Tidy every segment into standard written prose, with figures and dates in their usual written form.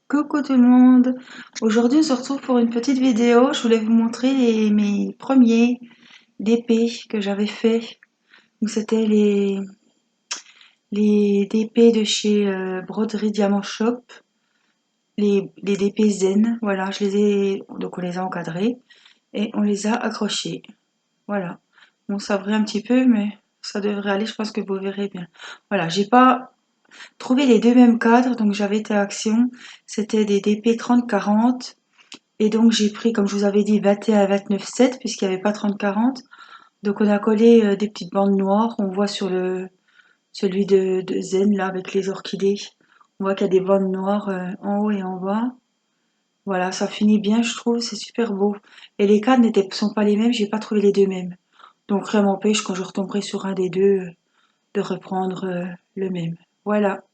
Coucou tout le monde! Aujourd'hui on se retrouve pour une petite vidéo. Je voulais vous montrer mes premiers DP que j'avais fait. Donc c'était les DP de chez Broderie Diamant Shop, les DP Zen. Voilà, donc on les a encadrés et on les a accrochés. Voilà. Bon, ça brille un petit peu, mais ça devrait aller. Je pense que vous verrez bien. Voilà, j'ai pas trouvé les deux mêmes cadres, donc j'avais été à Action. C'était des DP 30-40. Et donc j'ai pris, comme je vous avais dit, 21 à 29,7 puisqu'il n'y avait pas 30-40. Donc on a collé des petites bandes noires. On voit sur celui de Zen là avec les orchidées. On voit qu'il y a des bandes noires en haut et en bas. Voilà, ça finit bien, je trouve, c'est super beau. Et les cadres sont pas les mêmes, j'ai pas trouvé les deux mêmes. Donc rien m'empêche quand je retomberai sur un des deux de reprendre le même. Voilà.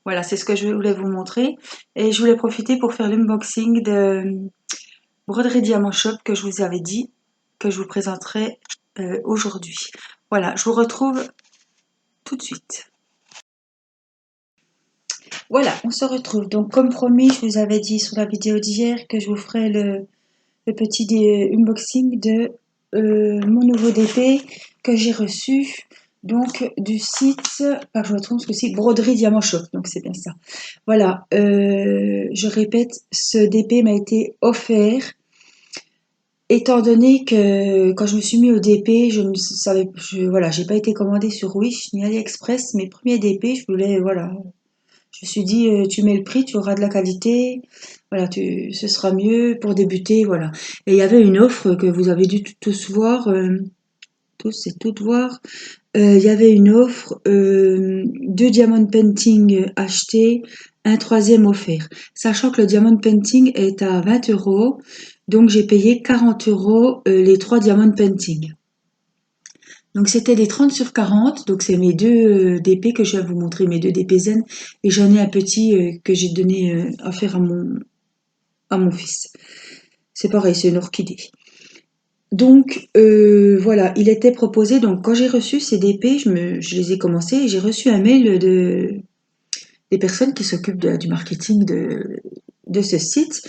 Voilà, c'est ce que je voulais vous montrer. Et je voulais profiter pour faire l'unboxing de Broderie Diamant Shop que je vous avais dit que je vous présenterai aujourd'hui. Voilà, je vous retrouve tout de suite. Voilà, on se retrouve. Donc comme promis, je vous avais dit sur la vidéo d'hier que je vous ferai le petit unboxing de mon nouveau DP que j'ai reçu donc du site, pas que je me trompe, parce que c'est Broderie Diamant Shop, donc c'est bien ça. Voilà, je répète, ce DP m'a été offert. Étant donné que quand je me suis mis au DP, je ne savais, voilà, j'ai pas été commandée sur Wish ni AliExpress. Mes premiers DP, je voulais, voilà, je me suis dit, tu mets le prix, tu auras de la qualité, voilà, ce sera mieux pour débuter, voilà. Et il y avait une offre que vous avez dû tous voir, tous et toutes voir. Il y avait une offre, 2 diamond painting achetés, un troisième offert. Sachant que le diamond painting est à 20 €, donc j'ai payé 40 € les 3 diamond painting. Donc c'était des 30/40, donc c'est mes deux DP que je vais vous montrer, mes deux DP Zen, et j'en ai un petit que j'ai donné à faire à mon fils. C'est pareil, c'est une orchidée. Donc voilà, il était proposé, donc quand j'ai reçu ces DP, je les ai commencés et j'ai reçu un mail des personnes qui s'occupent du marketing de ce site.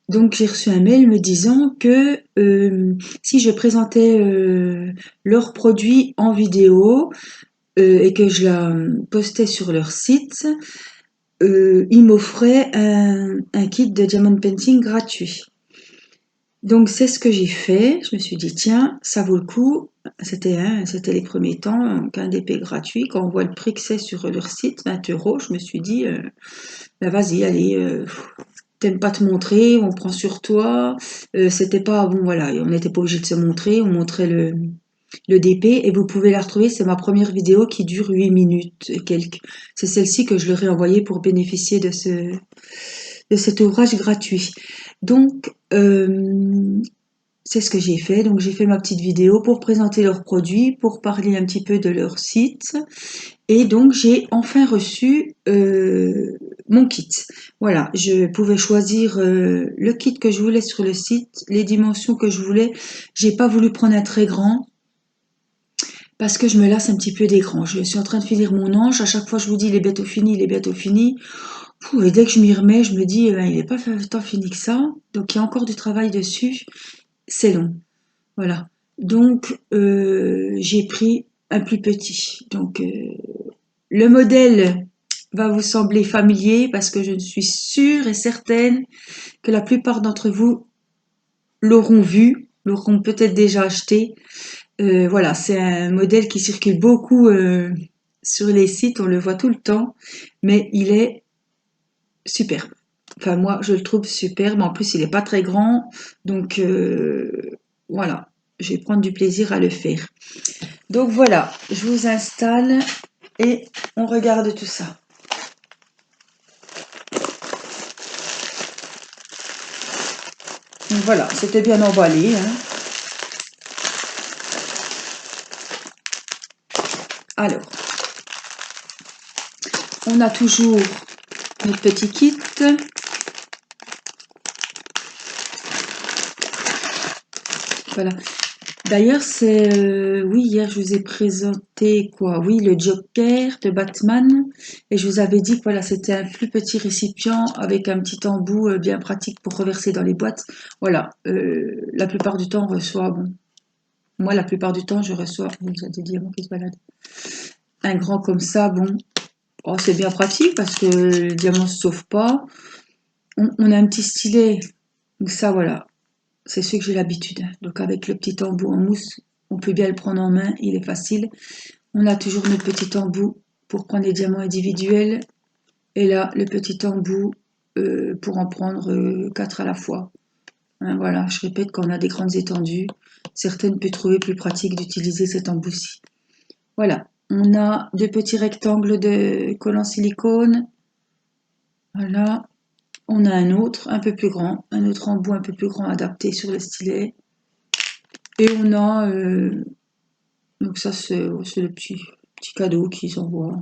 Donc j'ai reçu un mail me disant que si je présentais leurs produits en vidéo et que je la postais sur leur site, ils m'offraient un kit de diamond painting gratuit. Donc c'est ce que j'ai fait. Je me suis dit tiens, ça vaut le coup. C'était les premiers temps, donc un DP gratuit. Quand on voit le prix que c'est sur leur site, 20 €, je me suis dit bah vas-y, allez, t'aimes pas te montrer, on prend sur toi. C'était pas bon, voilà, on n'était pas obligé de se montrer. On montrait le DP et vous pouvez la retrouver. C'est ma première vidéo qui dure 8 minutes et quelques. C'est celle-ci que je leur ai envoyée pour bénéficier de cet ouvrage gratuit. Donc c'est ce que j'ai fait. Donc j'ai fait ma petite vidéo pour présenter leurs produits, pour parler un petit peu de leur site. Et donc j'ai enfin reçu mon kit. Voilà, je pouvais choisir le kit que je voulais sur le site, les dimensions que je voulais. J'ai pas voulu prendre un très grand parce que je me lasse un petit peu des grands. Je suis en train de finir mon ange. À chaque fois, je vous dis, il est bientôt fini, il est bientôt fini. Et dès que je m'y remets, je me dis, il n'est pas tant fini que ça. Donc il y a encore du travail dessus. C'est long. Voilà. Donc j'ai pris un plus petit. Donc le modèle va vous sembler familier parce que je suis sûre et certaine que la plupart d'entre vous l'auront vu, l'auront peut-être déjà acheté. Voilà, c'est un modèle qui circule beaucoup sur les sites, on le voit tout le temps, mais il est superbe. Enfin, moi, je le trouve superbe. En plus, il n'est pas très grand, donc voilà, je vais prendre du plaisir à le faire. Donc voilà, je vous installe et on regarde tout ça. Donc voilà, c'était bien emballé, hein. Alors, on a toujours notre petit kit. Voilà. D'ailleurs, oui, hier, je vous ai présenté quoi? Oui, le Joker de Batman. Et je vous avais dit que voilà, c'était un plus petit récipient avec un petit embout bien pratique pour reverser dans les boîtes. Voilà, la plupart du temps, on reçoit, bon, moi, la plupart du temps, je reçois, vous avez des diamants qui se baladent. Un grand comme ça, bon, oh, c'est bien pratique parce que le diamant se sauve pas. On a un petit stylet, donc ça, voilà, c'est ce que j'ai l'habitude. Donc avec le petit embout en mousse, on peut bien le prendre en main, il est facile. On a toujours notre petit embout pour prendre les diamants individuels. Et là, le petit embout pour en prendre 4 à la fois. Hein, voilà, je répète, quand on a des grandes étendues, certaines peuvent trouver plus pratique d'utiliser cet embout-ci. Voilà, on a deux petits rectangles de collant silicone. Voilà, on a un autre un peu plus grand, un autre embout un peu plus grand adapté sur le stylet. Et on a, donc ça c'est le petit cadeau qu'ils envoient.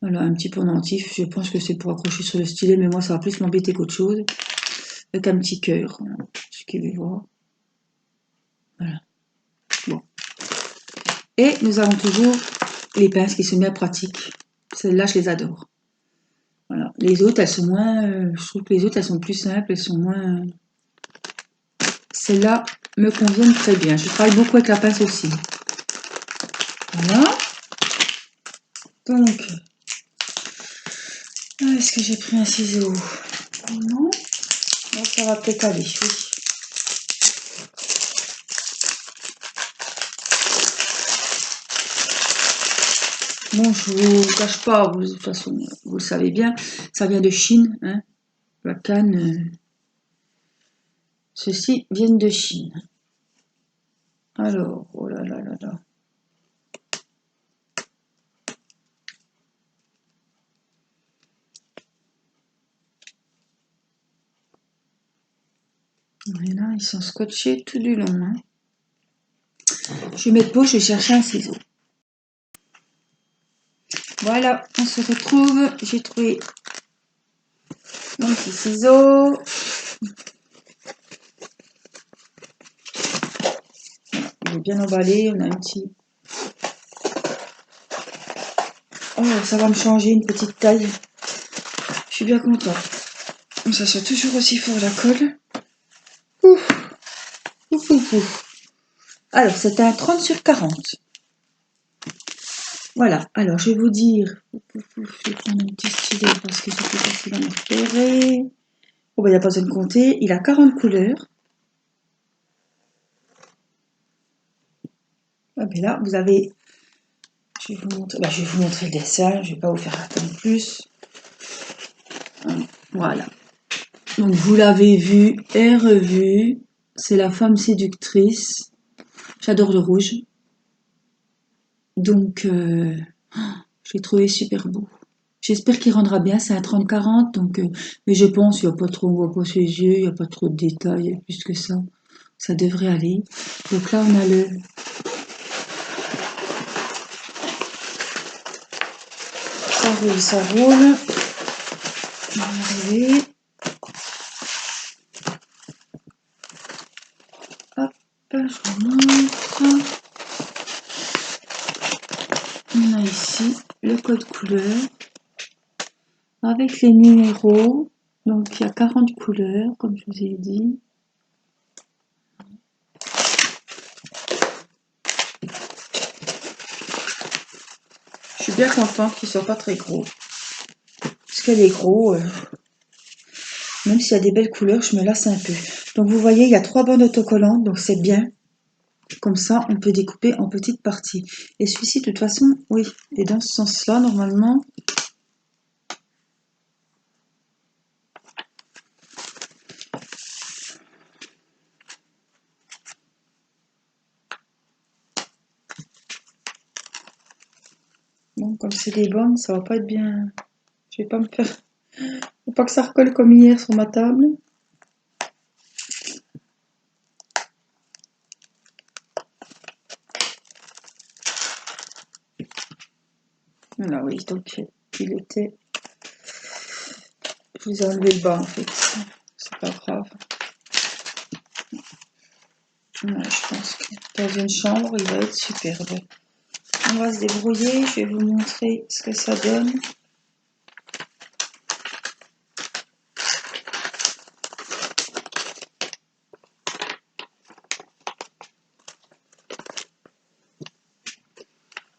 Voilà, un petit pendentif, je pense que c'est pour accrocher sur le stylet, mais moi ça va plus m'embêter qu'autre chose. Avec un petit cœur, ce qu'il veut voir. Voilà. Bon. Et nous avons toujours les pinces qui sont bien pratiques. Celles-là, je les adore. Voilà. Les autres, elles sont moins. Je trouve que les autres, elles sont plus simples, elles sont moins. Celles-là me conviennent très bien. Je travaille beaucoup avec la pince aussi. Voilà. Donc, est-ce que j'ai pris un ciseau? Non. Bon, ça va peut-être aller, oui. Bon, je vous cache pas, de toute façon, vous le savez bien, ça vient de Chine, hein. La canne, ceux-ci viennent de Chine. Alors, oh là là là là. Et là, ils sont scotchés tout du long. Hein. Je vais mettre pause, je vais chercher un ciseau. Voilà, on se retrouve. J'ai trouvé mon petit ciseau. Voilà, il est bien emballé. On a un petit. Oh, ça va me changer une petite taille. Je suis bien contente. Ça soit toujours aussi fort la colle. Ouf, ouf, ouf, ouf. Alors, c'est un 30 sur 40. Voilà, alors je vais vous dire. Je vais prendre un petit stylet parce que c'est plus facile à me repérer. Oh, ben, il n'y a pas besoin de compter. Il a 40 couleurs. Ah, ben là, vous avez. Je vais vous montrer le dessin. Je ne vais pas vous faire attendre plus. Voilà. Donc vous l'avez vu et revu. C'est la femme séductrice. J'adore le rouge. Donc je l'ai trouvé super beau. J'espère qu'il rendra bien. C'est un 30-40. Donc, mais je pense qu'il n'y a pas trop, on voit pas ses yeux, il n'y a pas trop de détails plus que ça. Ça devrait aller. Donc là on a le. Ça roule, ça roule. On va arriver. Hop, je vous montre. On a ici le code couleur avec les numéros. Donc il y a 40 couleurs, comme je vous ai dit. Je suis bien contente qu'il ne soit pas très gros. Parce qu'elle est gros, même s'il y a des belles couleurs, je me lasse un peu. Donc vous voyez, il y a 3 bandes autocollantes, donc c'est bien. Comme ça, on peut découper en petites parties. Et celui-ci, de toute façon, oui, est dans ce sens-là, normalement. Bon, comme c'est des bandes, ça va pas être bien. Je vais pas me faire. Faut pas que ça recolle comme hier sur ma table. Voilà, oui, donc il était. Je vous ai enlevé le bas en fait. C'est pas grave. Ouais, je pense que dans une chambre, il va être superbe. On va se débrouiller, je vais vous montrer ce que ça donne.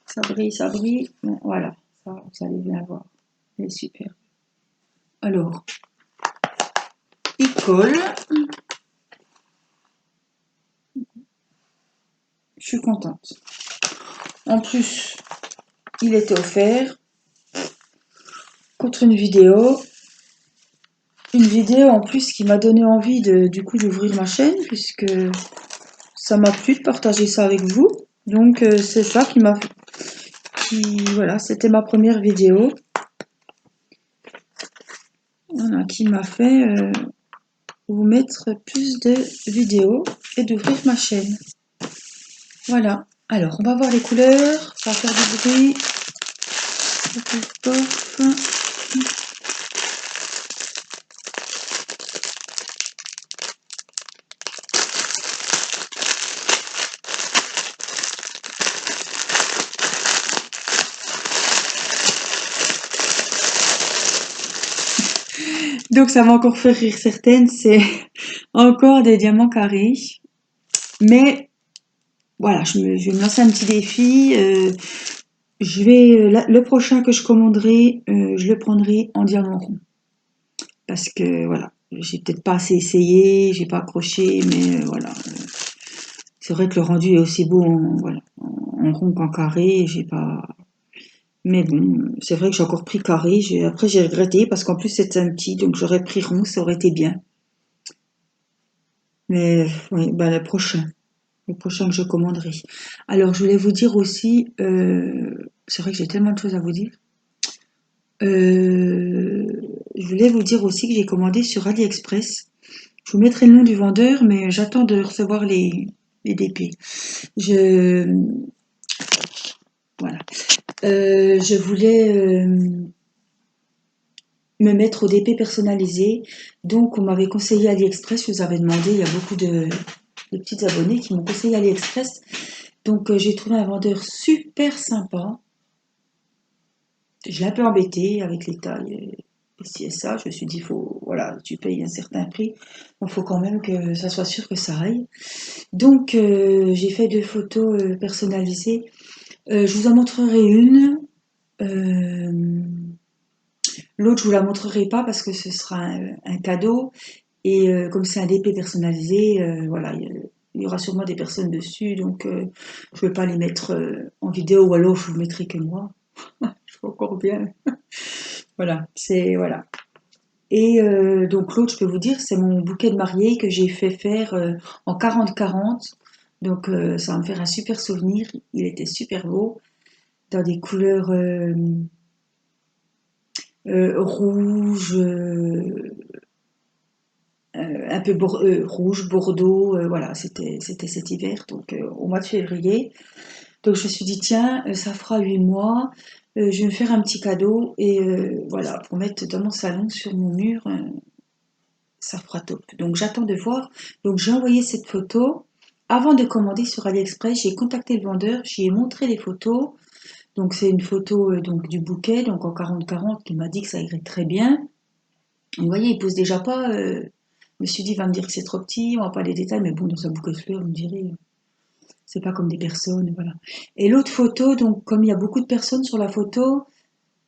Ça brille, ça brille. Bon, voilà, ça, vous allez bien voir. Il est super. Alors, il colle. Je suis contente. En plus, il était offert contre une vidéo. Une vidéo en plus qui m'a donné envie du coup d'ouvrir ma chaîne puisque ça m'a plu de partager ça avec vous. Donc c'est ça voilà, c'était ma première vidéo. Voilà, qui m'a fait vous mettre plus de vidéos et d'ouvrir ma chaîne. Voilà. Alors, on va voir les couleurs. Ça va faire du bruit. Donc, ça va encore faire rire certaines. C'est encore des diamants carrés. Mais voilà, je vais me lancer un petit défi. Le prochain que je commanderai, je le prendrai en diamant rond. Parce que voilà, j'ai peut-être pas assez essayé, j'ai pas accroché, mais voilà. C'est vrai que le rendu est aussi beau en rond qu'en carré. J'ai pas. Mais bon, c'est vrai que j'ai encore pris carré. Après, j'ai regretté parce qu'en plus c'est un petit, donc j'aurais pris rond, ça aurait été bien. Mais oui, ben le prochain que je commanderai. Alors, je voulais vous dire aussi, c'est vrai que j'ai tellement de choses à vous dire. Euh, je voulais vous dire aussi que j'ai commandé sur AliExpress. Je vous mettrai le nom du vendeur, mais j'attends de recevoir les DP. Je, voilà. Je voulais me mettre au DP personnalisé. Donc, on m'avait conseillé AliExpress. Je vous avais demandé, il y a beaucoup de petites abonnées qui m'ont conseillé AliExpress. Donc, j'ai trouvé un vendeur super sympa. Je l'ai un peu embêté avec les tailles et ci et ça. Je me suis dit, voilà, tu payes un certain prix. Il faut quand même que ça soit sûr que ça aille. Donc, j'ai fait 2 photos personnalisées. Je vous en montrerai une. Euh, L'autre, je vous la montrerai pas parce que ce sera un cadeau. Et comme c'est un DP personnalisé, voilà, il y aura sûrement des personnes dessus. Donc, je ne vais pas les mettre en vidéo ou alors je vous mettrai que moi. Je fais encore bien. Voilà, voilà. Et donc l'autre, je peux vous dire, c'est mon bouquet de mariée que j'ai fait faire en 40-40. Donc ça va me faire un super souvenir. Il était super beau, dans des couleurs rouge, un peu rouge, bordeaux. Voilà, c'était cet hiver, donc au mois de février. Donc je me suis dit, tiens, ça fera 8 mois. Je vais me faire un petit cadeau et voilà, pour mettre dans mon salon, sur mon mur. Ça fera top. Donc j'attends de voir. Donc j'ai envoyé cette photo. Avant de commander sur AliExpress, j'ai contacté le vendeur, j'y ai montré les photos. Donc c'est une photo donc du bouquet, donc en 40-40, qui m'a dit que ça irait très bien. Vous voyez, il pose déjà pas. Je me suis dit, il va me dire que c'est trop petit, on va pas les détails, mais bon, dans un bouquet de fleurs, vous me direz, c'est pas comme des personnes, voilà. Et l'autre photo, donc comme il y a beaucoup de personnes sur la photo,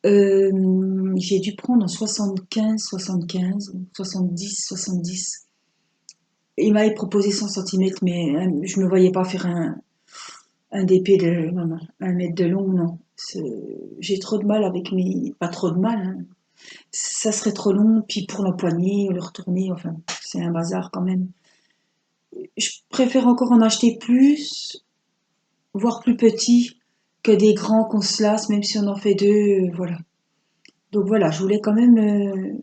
j'ai dû prendre en 75, 75, 70, 70. Il m'avait proposé 100 centimètres, mais je me voyais pas faire un DP de non, non, 1 mètre de long, non. J'ai trop de mal avec mes. Pas trop de mal, hein. Ça serait trop long, puis pour l'empoigner, le retourner, enfin, c'est un bazar quand même. Je préfère encore en acheter plus, voire plus petit, que des grands qu'on se lasse, même si on en fait 2, voilà. Donc voilà, je voulais quand même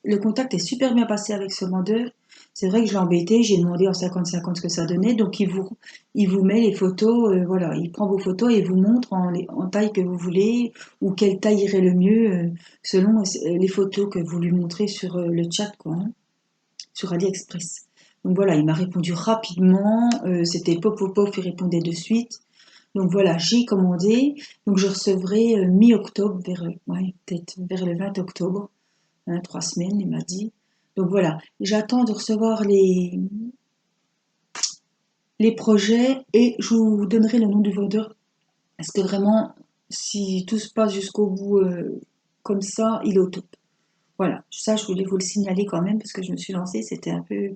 le contact est super bien passé avec ce vendeur. C'est vrai que je l'ai embêté, j'ai demandé en 50-50 ce que ça donnait. Donc il vous met les photos, voilà, il prend vos photos et vous montre en taille que vous voulez ou quelle taille irait le mieux selon les photos que vous lui montrez sur le chat, quoi, hein, sur AliExpress. Donc voilà, il m'a répondu rapidement, c'était pop pop pop, il répondait de suite. Donc voilà, j'ai commandé, donc je recevrai mi-octobre, ouais, peut-être vers le 20 octobre, hein, 3 semaines, il m'a dit. Donc voilà, j'attends de recevoir les projets et je vous donnerai le nom du vendeur. Parce que vraiment, si tout se passe jusqu'au bout comme ça, il est au top. Voilà, ça je voulais vous le signaler quand même parce que je me suis lancée, c'était un peu...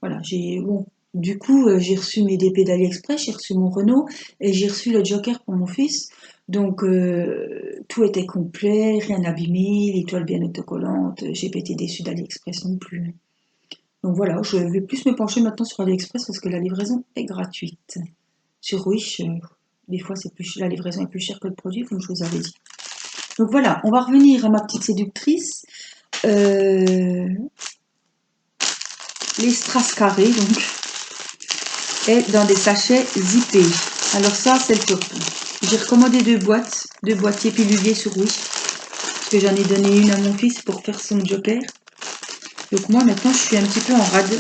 Voilà, bon, du coup, j'ai reçu mes DP d'AliExpress, j'ai reçu mon Renault et j'ai reçu le Joker pour mon fils. Donc, tout était complet, rien abîmé, l'étoile bien autocollante, j'ai pas été déçue d'AliExpress non plus. Donc voilà, je vais plus me pencher maintenant sur AliExpress parce que la livraison est gratuite. Sur Wish, des fois la livraison est plus chère que le produit, comme je vous avais dit. Donc voilà, on va revenir à ma petite séductrice. Les strass carrés, donc, et dans des sachets zippés. Alors ça, c'est le top. J'ai recommandé 2 boîtes, 2 boîtiers piluliers sur Wish, parce que j'en ai donné une à mon fils pour faire son joker. Donc moi, maintenant, je suis un petit peu en rade.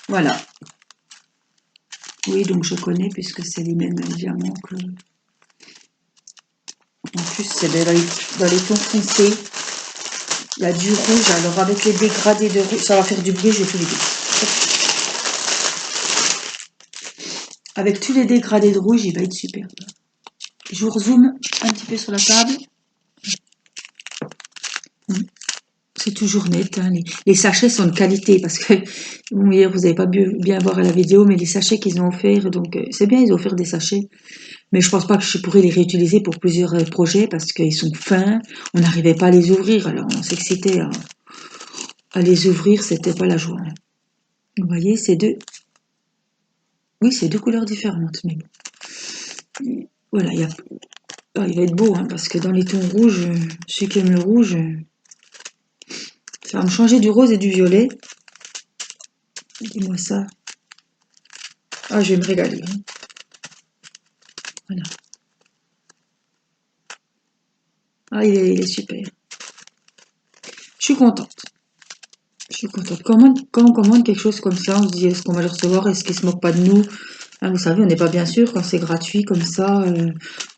Voilà. Oui, donc je connais, puisque c'est les mêmes diamants que... En plus, c'est dans les tons foncés. Il y a du rouge, alors avec les dégradés de rouge, ça va faire du bruit, je vais tous les deux. Avec tous les dégradés de rouge, il va être super. Je vous rezoome un petit peu sur la table. C'est toujours net. Hein. Les sachets sont de qualité parce que bon, hier vous n'avez pas bien voir à la vidéo, mais les sachets qu'ils ont offerts, donc c'est bien, ils ont offert des sachets, mais je pense pas que je pourrais les réutiliser pour plusieurs projets parce qu'ils sont fins. On n'arrivait pas à les ouvrir, alors on s'excitait à les ouvrir, c'était pas la joie. Hein. Vous voyez, oui, c'est 2 couleurs différentes, mais bon. Voilà, il va être beau hein, parce que dans les tons rouges, celui qui aime le rouge, ça va me changer du rose et du violet. Dis-moi ça. Ah, je vais me régaler. Hein. Voilà. Ah, il est super. Je suis contente. Je suis contente. Quand on commande quelque chose comme ça, on se dit est-ce qu'on va le recevoir, est-ce qu'il se moque pas de nous? Hein, vous savez, on n'est pas bien sûr quand c'est gratuit comme ça.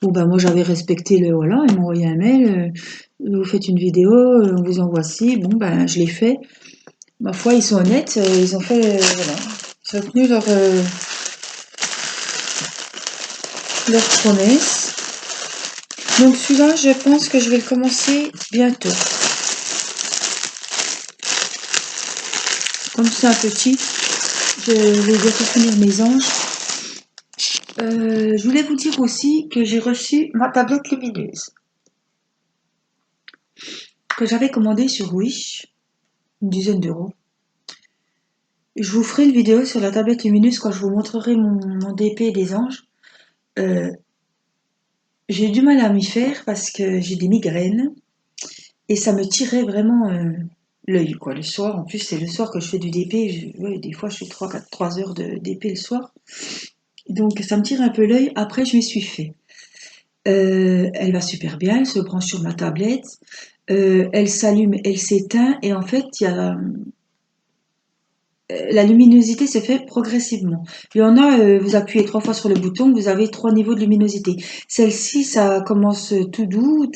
Bon, ben moi j'avais respecté voilà, ils m'ont envoyé un mail, vous faites une vidéo, on vous envoie ci. Bon, ben je l'ai fait. Ma foi, ils sont honnêtes, ils ont fait, voilà, ils ont tenu leur promesse. Donc celui-là, je pense que je vais le commencer bientôt. Comme c'est un petit, je vais bientôt finir mes anges. Je voulais vous dire aussi que j'ai reçu ma tablette lumineuse que j'avais commandée sur Wish, une dizaine d'euros. Je vous ferai une vidéo sur la tablette lumineuse quand je vous montrerai mon DP des anges. J'ai eu du mal à m'y faire parce que j'ai des migraines et ça me tirait vraiment l'œil quoi. Le soir, en plus c'est le soir que je fais du DP. Ouais, des fois je fais 3 heures de DP le soir. Donc ça me tire un peu l'œil. Après je m'y suis fait. Elle va super bien, elle se branche sur ma tablette, elle s'allume, elle s'éteint et en fait la luminosité se fait progressivement. Il y en a, vous appuyez 3 fois sur le bouton, vous avez 3 niveaux de luminosité. Celle-ci, ça commence tout doux,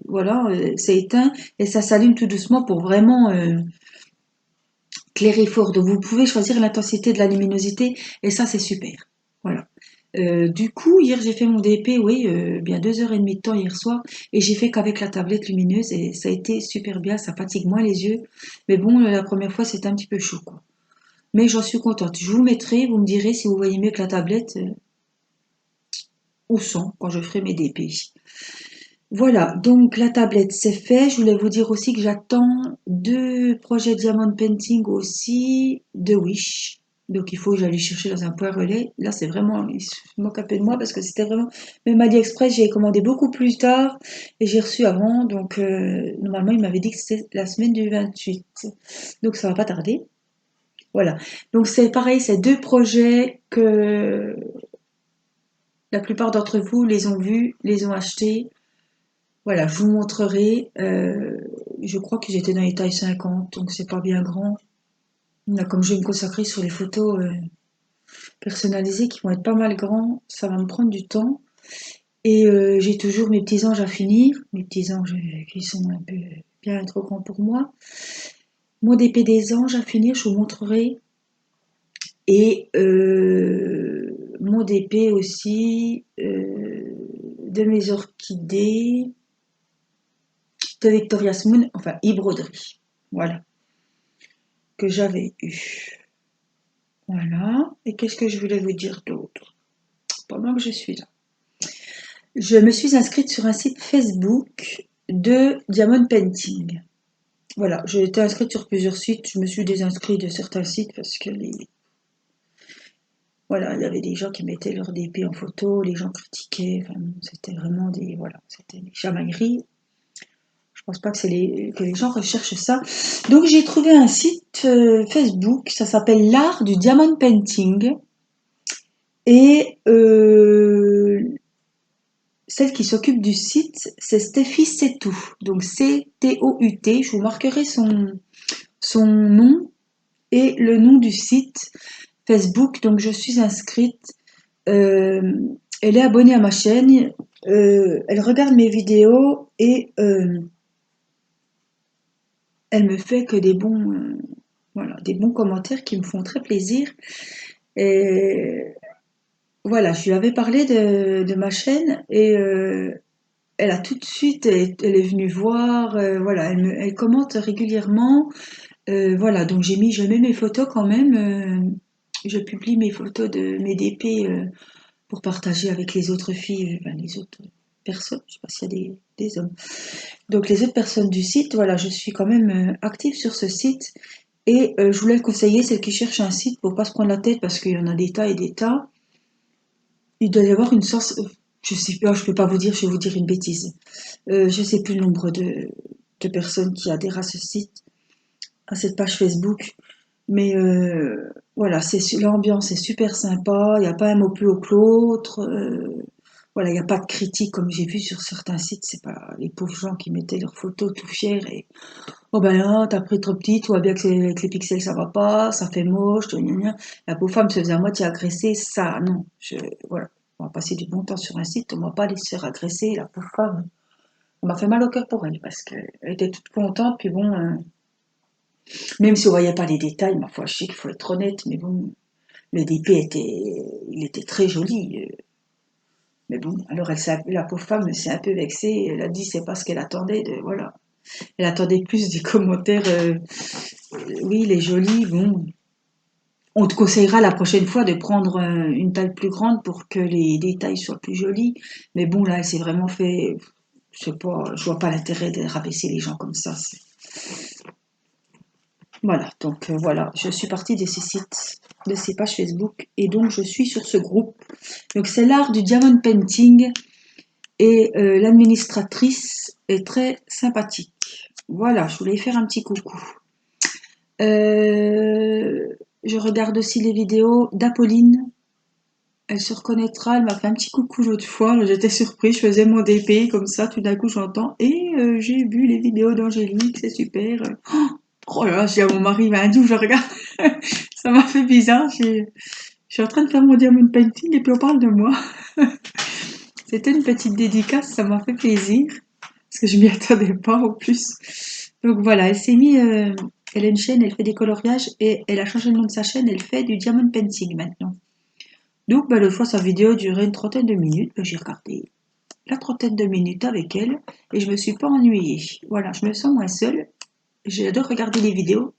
voilà, c'est éteint et ça s'allume tout doucement pour vraiment clairer fort. Donc vous pouvez choisir l'intensité de la luminosité et ça c'est super. Voilà. Du coup, hier j'ai fait mon DP, oui, bien 2 heures et demie de temps hier soir, et j'ai fait qu'avec la tablette lumineuse, et ça a été super bien, ça fatigue moins les yeux. Mais bon, la première fois c'était un petit peu chaud, quoi. Mais j'en suis contente. Je vous mettrai, vous me direz si vous voyez mieux que la tablette, ou sans, quand je ferai mes DP. Voilà, donc la tablette c'est fait. Je voulais vous dire aussi que j'attends 2 projets Diamond Painting aussi de Wish. Donc il faut que j'aille chercher dans un point relais. Là c'est vraiment, il se moque un peu de moi parce que c'était vraiment, même AliExpress j'ai commandé beaucoup plus tard et j'ai reçu avant. Donc normalement il m'avait dit que c'était la semaine du 28. Donc ça va pas tarder. Voilà. Donc c'est pareil, c'est 2 projets que la plupart d'entre vous les ont vus, les ont achetés. Voilà, je vous montrerai. Je crois que j'étais dans les tailles 50, donc c'est pas bien grand. Là, comme je vais me consacrer sur les photos personnalisées qui vont être pas mal grands, ça va me prendre du temps. Et j'ai toujours mes petits anges à finir, mes petits anges qui sont un peu bien trop grands pour moi. Mon DP des anges à finir, je vous montrerai. Et mon DP aussi de mes orchidées de Victoria's Moon, enfin e-broderie, voilà, que j'avais eu. Voilà. Et qu'est-ce que je voulais vous dire d'autre pendant que je suis là? Je me suis inscrite sur un site Facebook de Diamond Painting. Voilà, j'ai été inscrite sur plusieurs sites. Je me suis désinscrite de certains sites parce que voilà, il y avait des gens qui mettaient leur DP en photo, les gens critiquaient. Enfin, c'était vraiment c'était des chamailleries. Je pense pas que que les gens recherchent ça. Donc j'ai trouvé un site Facebook, ça s'appelle l'art du diamond painting. Et celle qui s'occupe du site, c'est Steffi Setou. Donc C-T-O-U-T. Je vous marquerai son nom et le nom du site Facebook. Donc je suis inscrite. Euh, Elle est abonnée à ma chaîne. Elle regarde mes vidéos et elle me fait que des bons commentaires qui me font très plaisir. Et voilà, je lui avais parlé de ma chaîne et elle a tout de suite, elle est venue voir, voilà, elle commente régulièrement. Voilà, donc je mets mes photos quand même. Je publie mes photos de mes DP pour partager avec les autres filles, ben, les autres personnes. Je sais pas s'il y a des hommes. Donc les autres personnes du site, voilà, je suis quand même active sur ce site. Et je voulais le conseiller, celle qui cherche un site pour pas se prendre la tête parce qu'il y en a des tas et des tas. Il doit y avoir une source, je sais pas, je peux pas vous dire, je vais vous dire une bêtise. Je sais plus le nombre de personnes qui adhèrent à ce site, à cette page Facebook. Mais voilà, l'ambiance est super sympa, il n'y a pas un mot plus haut que l'autre. Voilà, il n'y a pas de critique comme j'ai vu sur certains sites, c'est pas les pauvres gens qui mettaient leurs photos tout fiers et oh ben là, t'as pris trop petit, tu vois bien que avec les pixels ça va pas, ça fait moche, gna gna gna. La pauvre femme se faisait à moitié agresser, ça, non. Voilà, on va passer du bon temps sur un site, on va pas aller se faire agresser, la pauvre femme. On m'a fait mal au cœur pour elle parce qu'elle était toute contente, puis bon, même si on voyait pas les détails, ma foi, je sais qu'il faut être honnête, mais bon, le DP il était très joli. Mais bon, alors la pauvre femme s'est un peu vexée, elle a dit c'est pas ce qu'elle attendait, voilà. Elle attendait plus des commentaires, oui, il est joli, bon. On te conseillera la prochaine fois de prendre une taille plus grande pour que les détails soient plus jolis. Mais bon, là, elle s'est vraiment fait, je sais pas, je vois pas l'intérêt de rabaisser les gens comme ça. Voilà, donc voilà, je suis partie de ces sites, de ces pages Facebook, et donc je suis sur ce groupe. Donc c'est l'art du diamond painting, et l'administratrice est très sympathique. Voilà, je voulais faire un petit coucou. Euh, je regarde aussi les vidéos d'Apolline. Elle se reconnaîtra, elle m'a fait un petit coucou l'autre fois. J'étais surprise, je faisais mon DP comme ça, tout d'un coup j'entends. Et j'ai vu les vidéos d'Angélique, c'est super. Oh là là, j'ai à mon mari, m'a dit où je regarde. Ça m'a fait bizarre. Je suis en train de faire mon diamond painting et puis on parle de moi. C'était une petite dédicace, ça m'a fait plaisir. Parce que je m'y attendais pas en plus. Donc voilà, elle s'est mis. Elle a une chaîne, elle fait des coloriages et elle a changé le nom de sa chaîne, elle fait du diamond painting maintenant. Donc bah, l'autre fois sa vidéo durait une trentaine de minutes, bah, j'ai regardé la trentaine de minutes avec elle et je me suis pas ennuyée. Voilà, je me sens moins seule. J'adore regarder les vidéos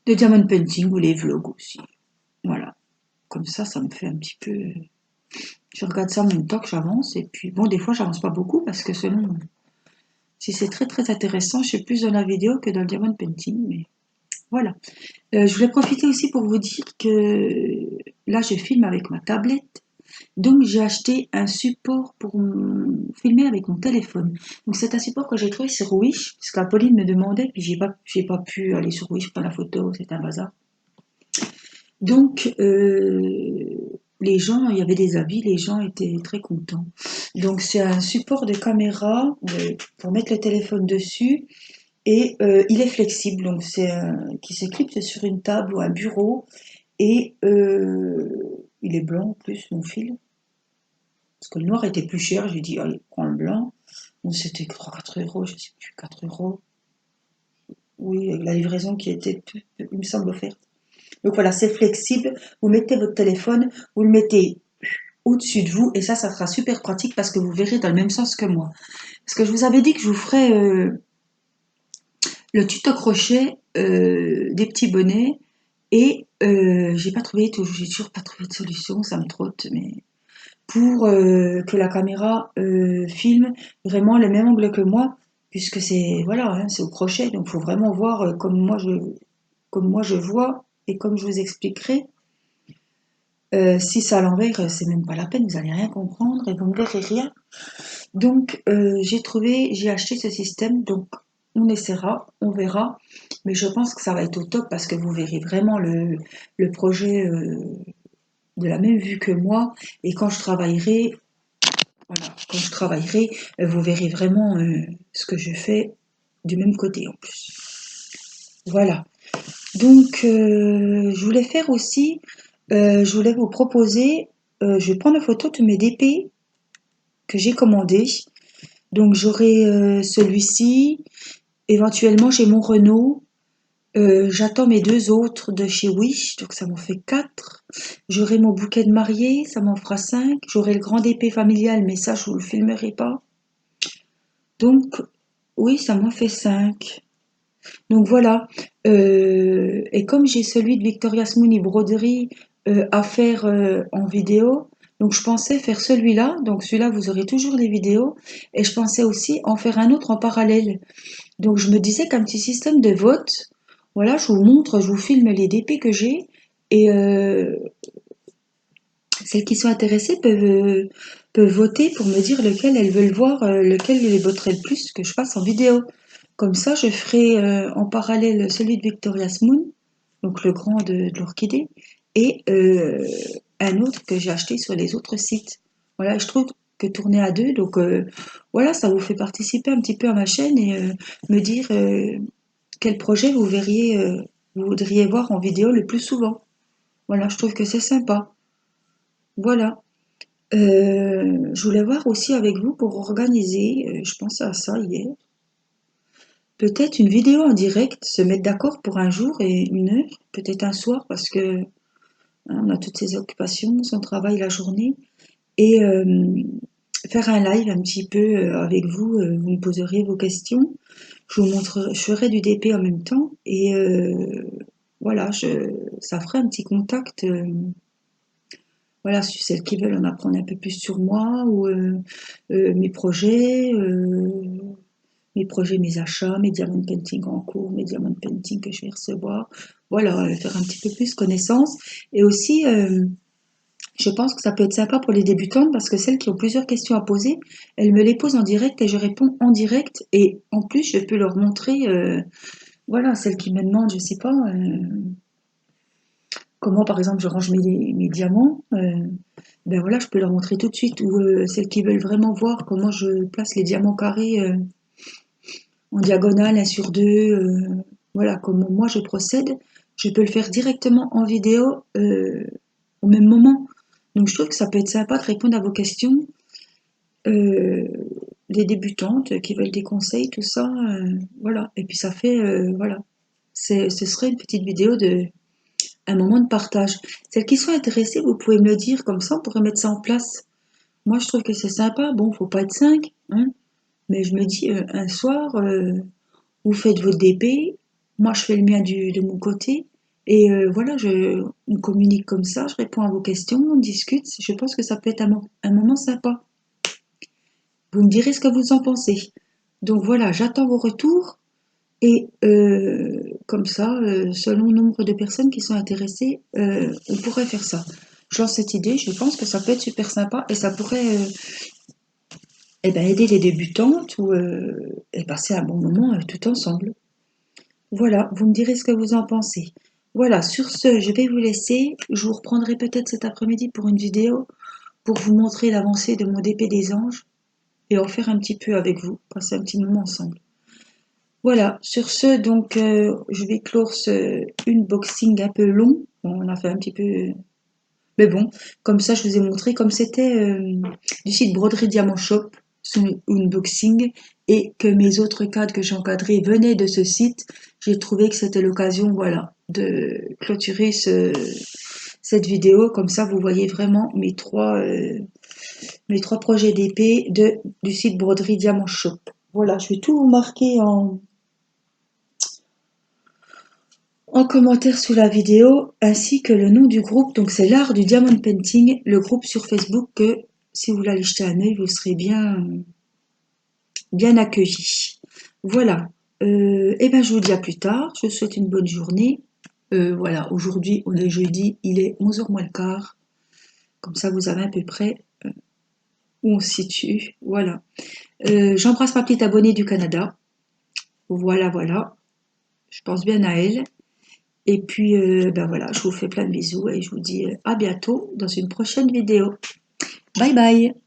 de diamond painting ou les vlogs aussi. Voilà, comme ça me fait un petit peu. Je regarde ça en même temps que j'avance et puis bon, des fois j'avance pas beaucoup parce que selon si c'est très très intéressant, je suis plus dans la vidéo que dans le diamond painting, mais voilà. Je voulais profiter aussi pour vous dire que là je filme avec ma tablette. Donc j'ai acheté un support pour filmer avec mon téléphone. Donc c'est un support que j'ai trouvé sur Wish, parce qu'Apolline me demandait, puis j'ai pas pu aller sur Wish pour la photo, c'est un bazar. Donc les gens, il y avait des avis, les gens étaient très contents. Donc c'est un support de caméra pour mettre le téléphone dessus et il est flexible, donc c'est qui se clipse sur une table ou un bureau et il est blanc en plus, mon fil. Parce que le noir était plus cher, j'ai dit, allez, prends le blanc. Bon, c'était 3 4 €, je sais plus, 4 €. Oui, avec la livraison qui était, il me semble, offerte. Donc voilà, c'est flexible. Vous mettez votre téléphone, vous le mettez au-dessus de vous et ça sera super pratique parce que vous verrez dans le même sens que moi. Parce que je vous avais dit que je vous ferais le tuto crochet des petits bonnets et j'ai toujours pas trouvé de solution, ça me trotte, mais pour que la caméra filme vraiment le même angle que moi, puisque c'est voilà, hein, c'est au crochet, donc il faut vraiment voir comme moi je vois et comme je vous expliquerai. Si c'est à l'envers, c'est même pas la peine, vous allez rien comprendre et vous ne verrez rien. Donc j'ai acheté ce système, donc on essaiera, on verra, mais je pense que ça va être au top parce que vous verrez vraiment le projet de la même vue que moi et quand je travaillerai, voilà, quand je travaillerai, vous verrez vraiment ce que je fais du même côté en plus. Voilà. Donc je voulais faire aussi, je voulais vous proposer, je vais prendre une photo de mes DP que j'ai commandés. Donc j'aurai celui-ci, éventuellement j'ai mon Renault. J'attends mes 2 autres de chez Wish, donc ça m'en fait 4. J'aurai mon bouquet de mariée, ça m'en fera 5. J'aurai le grand épée familial, mais ça je vous le filmerai pas. Donc oui, ça m'en fait 5. Donc voilà. Et comme j'ai celui de Victoria's Mooney broderie à faire en vidéo, donc je pensais faire celui-là. Donc celui-là, vous aurez toujours les vidéos. Et je pensais aussi en faire un autre en parallèle. Donc je me disais qu'un petit système de vote, voilà, je vous montre, je vous filme les DP que j'ai. Et celles qui sont intéressées peuvent voter pour me dire lequel elles veulent voir, lequel les voterait le plus que je fasse en vidéo. Comme ça, je ferai en parallèle celui de Victoria's Moon, donc le grand de l'orchidée, et un autre que j'ai acheté sur les autres sites. Voilà, je trouve que tourner à deux, donc voilà, ça vous fait participer un petit peu à ma chaîne et me dire quel projet vous voudriez voir en vidéo le plus souvent. Voilà, je trouve que c'est sympa. Voilà. Je voulais voir aussi avec vous pour organiser, je pensais à ça hier, peut-être une vidéo en direct, se mettre d'accord pour un jour et une heure, peut-être un soir parce que hein, on a toutes ses occupations, son travail la journée, et faire un live un petit peu avec vous, vous me poseriez vos questions, je ferai du DP en même temps et voilà, ça ferait un petit contact. Voilà, sur celles qui veulent en apprendre un peu plus sur moi ou mes projets, mes achats, mes diamond painting en cours, mes diamond painting que je vais recevoir. Voilà, faire un petit peu plus connaissance. Et aussi, je pense que ça peut être sympa pour les débutantes parce que celles qui ont plusieurs questions à poser, elles me les posent en direct et je réponds en direct. Et en plus, je peux leur montrer, voilà, celles qui me demandent, je sais pas, comment par exemple je range mes diamants. Ben voilà, je peux leur montrer tout de suite. Ou celles qui veulent vraiment voir comment je place les diamants carrés en diagonale, un sur deux, voilà, comment moi je procède, je peux le faire directement en vidéo au même moment. Donc je trouve que ça peut être sympa de répondre à vos questions. Euh, des débutantes qui veulent des conseils, tout ça, voilà. Et puis ça fait, voilà. Ce serait une petite vidéo de un moment de partage. Celles qui sont intéressées, vous pouvez me le dire, comme ça on pourrait mettre ça en place. Moi je trouve que c'est sympa, bon, faut pas être 5, hein, mais je me dis, un soir, vous faites votre DP, moi je fais le mien de mon côté, et voilà, on communique comme ça, je réponds à vos questions, on discute, je pense que ça peut être un moment sympa. Vous me direz ce que vous en pensez. Donc voilà, j'attends vos retours, et comme ça, selon le nombre de personnes qui sont intéressées, on pourrait faire ça. Je lance cette idée, je pense que ça peut être super sympa, et ça pourrait eh ben, aider les débutantes ou et passer un bon moment tout ensemble. Voilà, vous me direz ce que vous en pensez. Voilà, sur ce, je vais vous laisser. Je vous reprendrai peut-être cet après-midi pour une vidéo pour vous montrer l'avancée de mon DP des anges et en faire un petit peu avec vous, passer un petit moment ensemble. Voilà, sur ce, donc, je vais clore ce unboxing un peu long. Bon, on a fait un petit peu... Mais bon, comme ça, je vous ai montré comme c'était du site Broderie Diamant Shop, son unboxing, et que mes autres cadres que j'ai encadrés venaient de ce site. J'ai trouvé que c'était l'occasion, voilà, de clôturer cette vidéo. Comme ça, vous voyez vraiment mes trois projets d'épée du site Broderie Diamant Shop. Voilà, je vais tout vous marquer en commentaire sous la vidéo, ainsi que le nom du groupe. Donc c'est l'art du diamond painting, le groupe sur Facebook que si vous l'allez jeter un œil, vous serez bien accueillis. Voilà. Et ben je vous dis à plus tard. Je vous souhaite une bonne journée. Voilà, aujourd'hui on est jeudi, il est 11h moins le quart. Comme ça vous avez à peu près où on se situe. Voilà. J'embrasse ma petite abonnée du Canada. Voilà, voilà. Je pense bien à elle. Et puis, ben voilà, je vous fais plein de bisous et je vous dis à bientôt dans une prochaine vidéo. Bye bye!